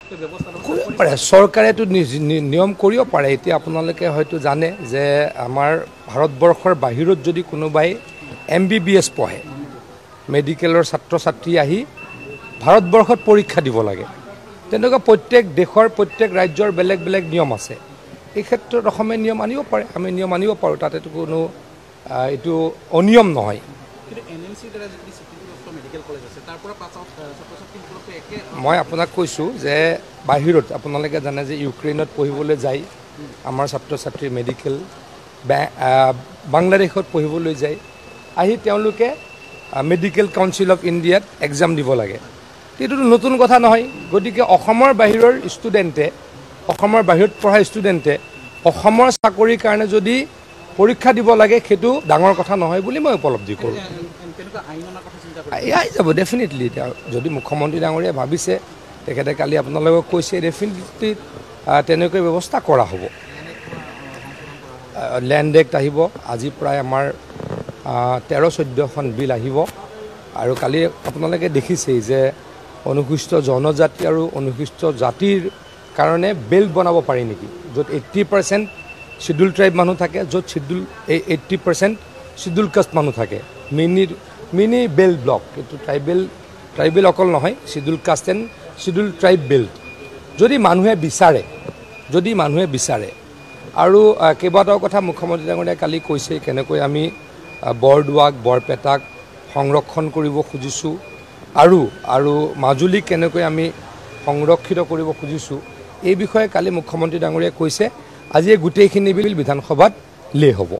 পাৰে চৰকাৰেতো নিয়ম কৰিব পাৰে। এতিয়া আপোনালোকে হয়তো জানে যে আমাৰ ভাৰতবৰ্ষৰ বাহিৰত যদি কোনোবাই MBBS পঢ়ে, মেডিকেলৰ ছাত্ৰ ছাত্ৰী আহি ভাৰতবৰ্ষত পৰীক্ষা দিব লাগে। তেনেকুৱা প্ৰত্যেক দেশৰ প্ৰত্যেক ৰাজ্যৰ বেলেগ বেলেগ নিয়ম আছে। এই ক্ষেত্ৰত অসমে নিয়ম আনিব পাৰে, আমি নিয়ম আনিব পাৰোঁ, তাতেতো কোনো এইটো অনিয়ম নহয়। মই আপোনাক কৈছোঁ যে বাহিৰত আপোনালোকে জানে যে ইউক্ৰেইনত পঢ়িবলৈ যায় আমাৰ ছাত্ৰ ছাত্ৰী, মেডিকেল বাংলাদেশত পঢ়িবলৈ যায়, আহি তেওঁলোকে মেডিকেল কাউন্সিল অফ ইণ্ডিয়াত এক্সাম দিব লাগে। এইটোতো নতুন কথা নহয়। গতিকে অসমৰ বাহিৰৰ ষ্টুডেণ্টে, অসমৰ বাহিৰত পঢ়া ষ্টুডেণ্টে অসমৰ চাকৰিৰ কাৰণে যদি পৰীক্ষা দিব লাগে, সেইটো ডাঙৰ কথা নহয় বুলি মই উপলব্ধি কৰোঁ। এয়াই যাব ডেফিনেটলি। এতিয়া যদি মুখ্যমন্ত্ৰী ডাঙৰীয়াই ভাবিছে, তেখেতে কালি আপোনালোকক কৈছে, ডেফিনেটলি তেনেকৈ ব্যৱস্থা কৰা হ'ব। লেণ্ড এক্ট আহিব, আজি প্ৰায় আমাৰ 13-14খন বিল আহিব। আৰু কালি আপোনালোকে দেখিছেই যে অনুসূচিত জনজাতি আৰু অনুসূচিত জাতিৰ কাৰণে বেল্ট বনাব পাৰি নেকি, য'ত 80% শিডিউল ট্ৰাইব মানুহ থাকে, য'ত 80% শিডিউল কাষ্ট মানুহ থাকে। মিনি বেল্ট ব্লক, এইটো ট্ৰাইবেল অকল নহয়, schedule caste and schedule tribe belt যদি মানুহে বিচাৰে। আৰু কেইবাটাও কথা মুখ্যমন্ত্ৰী ডাঙৰীয়াই কালি কৈছে, কেনেকৈ আমি বৰদোৱাক, বৰপেটাক সংৰক্ষণ কৰিব খুজিছোঁ আৰু মাজুলীক কেনেকৈ আমি সংৰক্ষিত কৰিব খুজিছোঁ, এই বিষয়ে কালি মুখ্যমন্ত্ৰী ডাঙৰীয়াই কৈছে। আজি গোটেইখিনি বিল বিধানসভাত লে হ'ব।